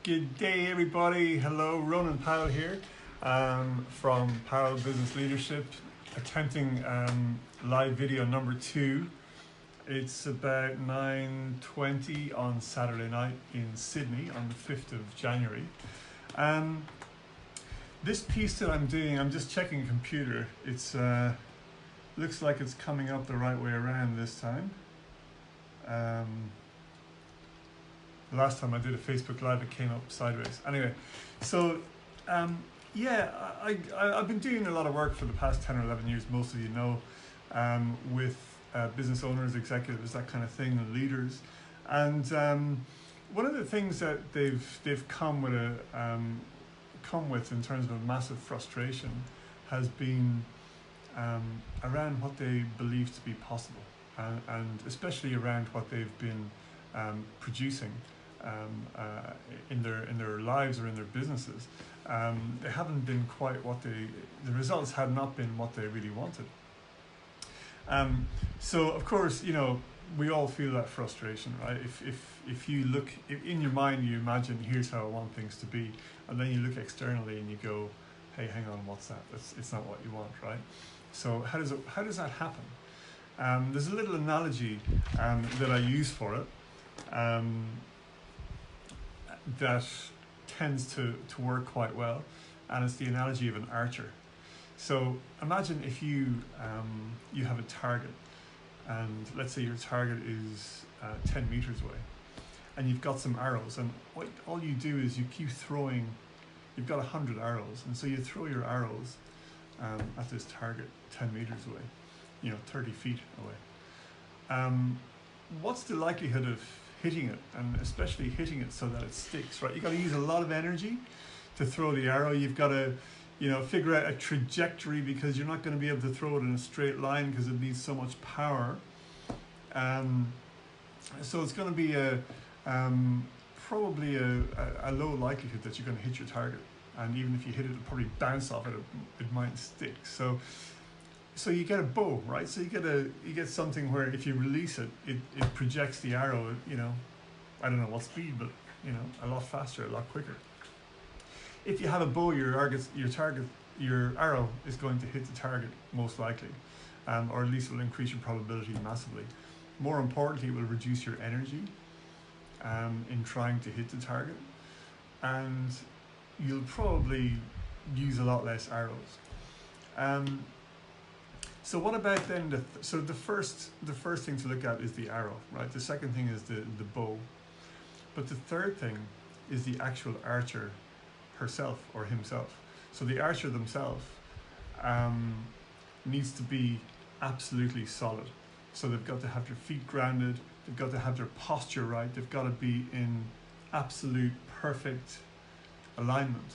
Good day, everybody. Hello, Ronan Powell here from Powell Business Leadership, attempting live video number 2. It's about 9:20 on Saturday night in Sydney on the 5th of January. This piece that I'm doing, I'm just checking a computer. It's looks like it's coming up the right way around this time. The last time I did a Facebook Live, it came up sideways. Anyway, so yeah, I've been doing a lot of work for the past 10 or 11 years, most of you know, with business owners, executives, that kind of thing, and leaders. And one of the things that they've come with in terms of a massive frustration has been around what they believe to be possible, and especially around what they've been producing in their lives or in their businesses. They haven't been quite what the results have not been what they really wanted. So of course, you know, we all feel that frustration, right? If you look in your mind, you imagine, here's how I want things to be, and then you look externally and you go, hey, hang on, what's that? It's not what you want, right? So how does that happen? There's a little analogy that I use for it that tends to work quite well, and it's the analogy of an archer. So imagine if you have a target, and let's say your target is 10 meters away, and you've got some arrows, and all you do is you keep throwing. You've got 100 arrows, and so you throw your arrows at this target 10 meters away, 30 feet away. What's the likelihood of hitting it, and especially hitting it so that it sticks, right? You've got to use a lot of energy to throw the arrow. You've got to, figure out a trajectory, because you're not going to be able to throw it in a straight line because it needs so much power. So it's going to be probably a low likelihood that you're going to hit your target. And even if you hit it, it'll probably bounce off it. It might stick. So you get a bow, right? So you get something where if you release it, it projects the arrow, I don't know what speed, but a lot faster, a lot quicker. If you have a bow, your arrow is going to hit the target most likely, or at least it will increase your probability massively. More importantly, it will reduce your energy in trying to hit the target, and you'll probably use a lot less arrows. So what about then the first thing to look at is the arrow, right? The second thing is the bow. But the third thing is the actual archer herself or himself. So the archer themselves needs to be absolutely solid. So they've got to have their feet grounded, they've got to have their posture right, they've got to be in absolute perfect alignment.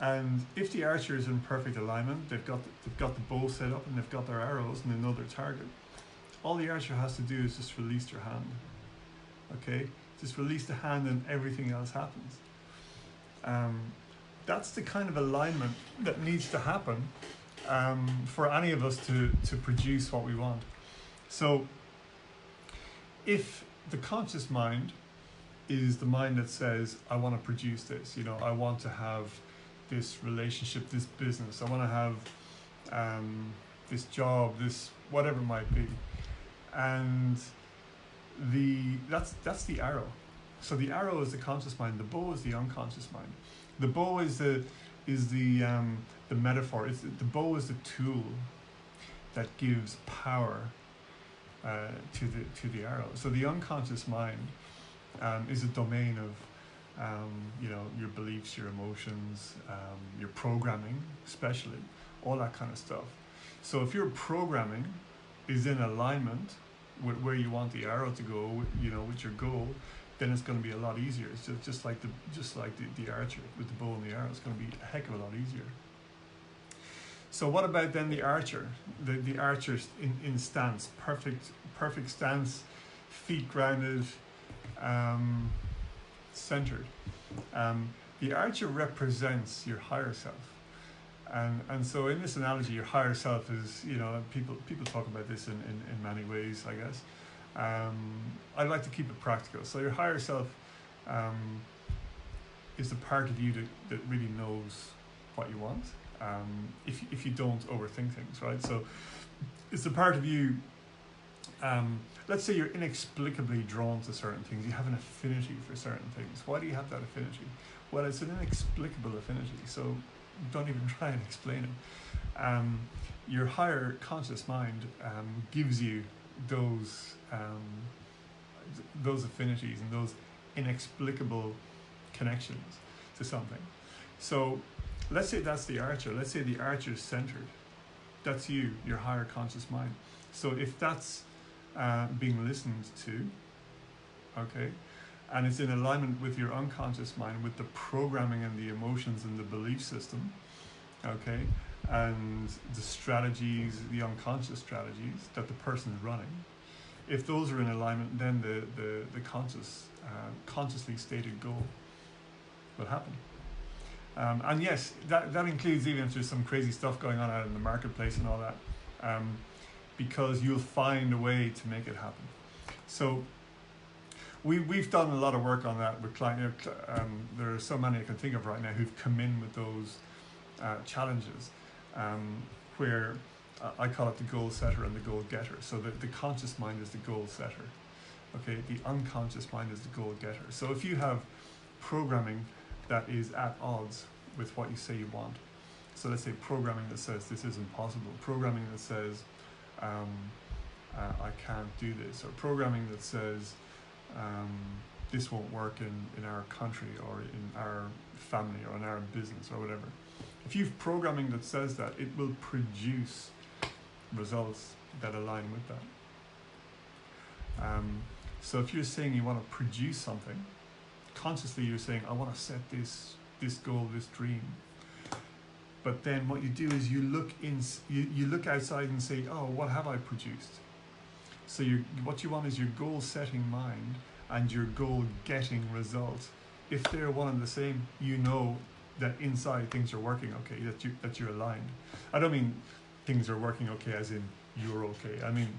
And if the archer is in perfect alignment, they've got the bow set up and they've got their arrows and they know their target. All the archer has to do is just release their hand. Okay, just release the hand and everything else happens. That's the kind of alignment that needs to happen for any of us to produce what we want. So if the conscious mind is the mind that says, I want to produce this, I want to have this relationship, this business, I want to have this job, this whatever it might be, and that's the arrow. So the arrow is the conscious mind, the bow is the unconscious mind. The bow is the metaphor. The bow is the tool that gives power to the arrow. So the unconscious mind is a domain of your beliefs, your emotions, your programming, especially, all that kind of stuff. So if your programming is in alignment with where you want the arrow to go, with your goal, then it's going to be a lot easier. It's just like the archer with the bow and the arrow. It's going to be a heck of a lot easier. So what about then the archer? The archer in stance, perfect stance, feet grounded, centered. The archer represents your higher self, and so in this analogy, your higher self is, people talk about this in many ways, I guess. I'd like to keep it practical. So your higher self is the part of you that really knows what you want. If you don't overthink things, right? So it's the part of you. Let's say you're inexplicably drawn to certain things. You have an affinity for certain things. Why do you have that affinity? Well, it's an inexplicable affinity. So don't even try and explain it. Your higher conscious mind gives you those affinities and those inexplicable connections to something. So let's say that's the archer. Let's say the archer is centered. That's you, your higher conscious mind. So if that's being listened to, okay, and it's in alignment with your unconscious mind, with the programming and the emotions and the belief system, okay, and the strategies, the unconscious strategies that the person is running, if those are in alignment, then the consciously stated goal will happen. And yes, that includes even if there's some crazy stuff going on out in the marketplace and all that, because you'll find a way to make it happen. So we've done a lot of work on that with clients. There are so many I can think of right now who've come in with those challenges, where I call it the goal setter and the goal getter. So the conscious mind is the goal setter. Okay, the unconscious mind is the goal getter. So if you have programming that is at odds with what you say you want, so let's say programming that says this isn't possible, programming that says I can't do this, or programming that says this won't work in our country or in our family or in our business or whatever. If you've programming that says that, it will produce results that align with that. So if you're saying you want to produce something, consciously you're saying, I want to set this goal, this dream. But then what you do is you look outside and say, oh, what have I produced? So what you want is your goal setting mind and your goal getting result. If they're one and the same, you know that inside things are working okay, that you're aligned. I don't mean things are working okay as in you're okay. I mean,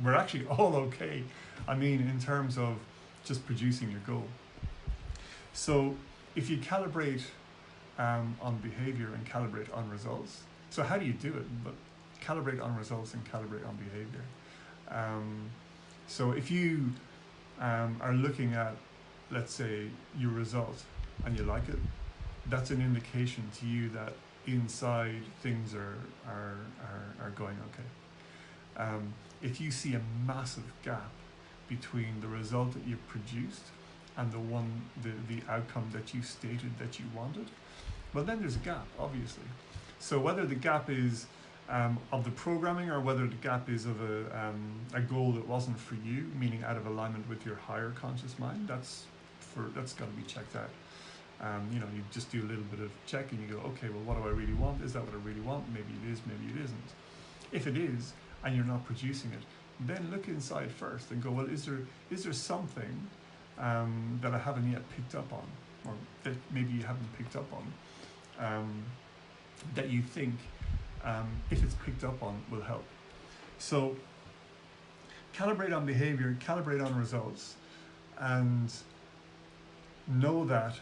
we're actually all okay. I mean, in terms of just producing your goal. So if you calibrate on behavior and calibrate on results, so how do you do it? But calibrate on results and calibrate on behavior. So if you are looking at, let's say, your result and you like it, that's an indication to you that inside things are going okay. If you see a massive gap between the result that you've produced and the outcome that you stated that you wanted, well, then there's a gap, obviously. So whether the gap is of the programming or whether the gap is of a goal that wasn't for you, meaning out of alignment with your higher conscious mind, that's got to be checked out. You just do a little bit of checking. You go, okay, well, what do I really want? Is that what I really want? Maybe it is, maybe it isn't. If it is, and you're not producing it, then look inside first and go, well, is there something that I haven't yet picked up on, or that maybe you haven't picked up on, that you think, if it's picked up on, will help. So calibrate on behavior, calibrate on results, and know that,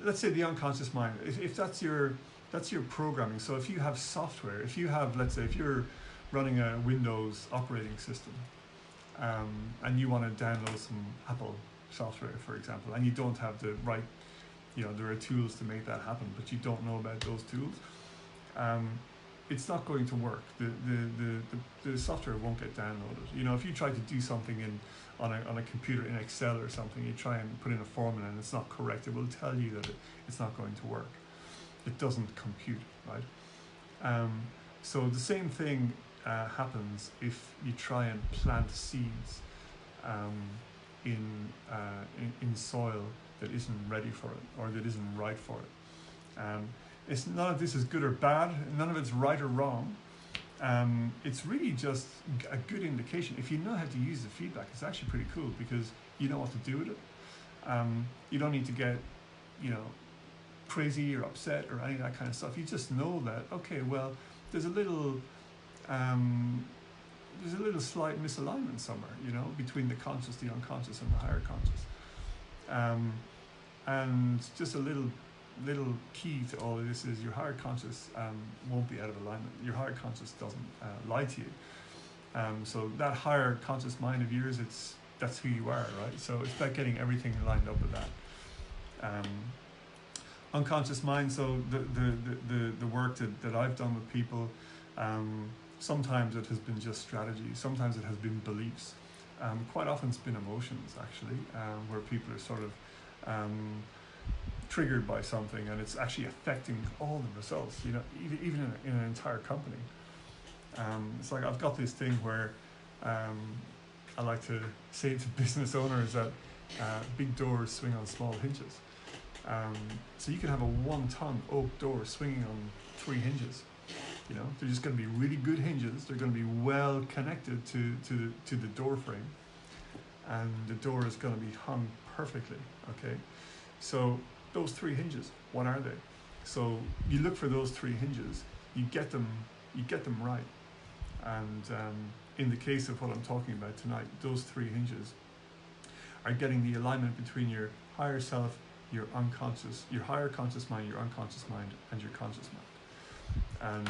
let's say the unconscious mind, if that's your programming. So if you have software, if you have, let's say, if you're running a Windows operating system, and you want to download some Apple software, for example, and you don't have the right, there are tools to make that happen, but you don't know about those tools, it's not going to work. The software won't get downloaded. If you try to do something on a computer in Excel or something, you try and put in a formula and it's not correct, it will tell you that it's not going to work. It doesn't compute, right? So the same thing happens if you try and plant seeds in soil that isn't ready for it or that isn't right for it. It's none of this is good or bad. None of it's right or wrong. It's really just a good indication. If you know how to use the feedback, it's actually pretty cool because you know what to do with it. You don't need to get, crazy or upset or any of that kind of stuff. You just know that, okay, well, there's a little slight misalignment somewhere, between the conscious, the unconscious, and the higher conscious. And just a little key to all of this is your higher conscious won't be out of alignment. Your higher conscious doesn't lie to you. So that higher conscious mind of yours, that's who you are, right? So it's about getting everything lined up with that. Unconscious mind, so the work that I've done with people, sometimes it has been just strategy, sometimes it has been beliefs. Quite often it's been emotions, actually, where people are sort of triggered by something, and it's actually affecting all the results, you know, even in an entire company. It's like I've got this thing where I like to say to business owners that big doors swing on small hinges. So you can have a 1-ton oak door swinging on 3 hinges. You know, they're just going to be really good hinges. They're going to be well connected to the door frame, and the door is going to be hung perfectly. Okay, so those 3 hinges, what are they? So you look for those 3 hinges. You get them right. And in the case of what I'm talking about tonight, those 3 hinges are getting the alignment between your higher self, your unconscious, your higher conscious mind, your unconscious mind, and your conscious mind. And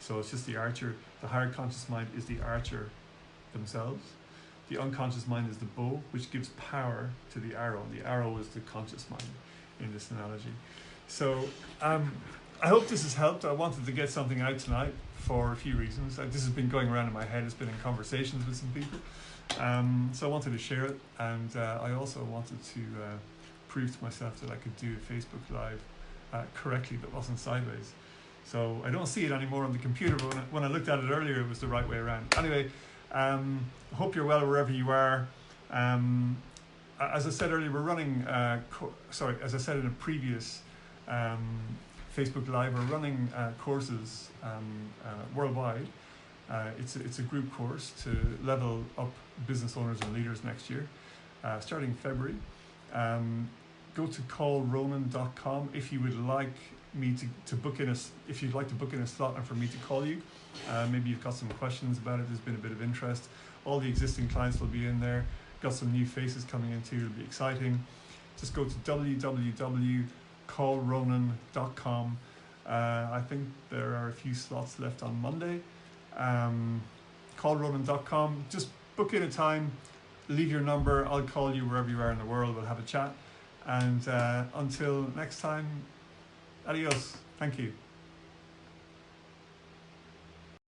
so it's just the archer. The higher conscious mind is the archer themselves. The unconscious mind is the bow, which gives power to the arrow. The arrow is the conscious mind in this analogy. So I hope this has helped. I wanted to get something out tonight for a few reasons. This has been going around in my head. It's been in conversations with some people. So I wanted to share it, and I also wanted to prove to myself that I could do a Facebook Live correctly that wasn't sideways. So I don't see it anymore on the computer, but when I looked at it earlier, it was the right way around. Anyway, I hope you're well wherever you are. As I said earlier, we're running, as I said in a previous Facebook Live, we're running courses worldwide. It's a group course to level up business owners and leaders next year, starting February. Go to callronan.com if you would like me to book in if you'd like to book in a slot and for me to call you. Maybe you've got some questions about it. There's been a bit of interest. All the existing clients will be in there. Got some new faces coming in too. It'll be exciting. Just go to www.callronan.com. I think there are a few slots left on Monday. Callronan.com. Just book in a time. Leave your number. I'll call you wherever you are in the world. We'll have a chat. And until next time, adios. Thank you.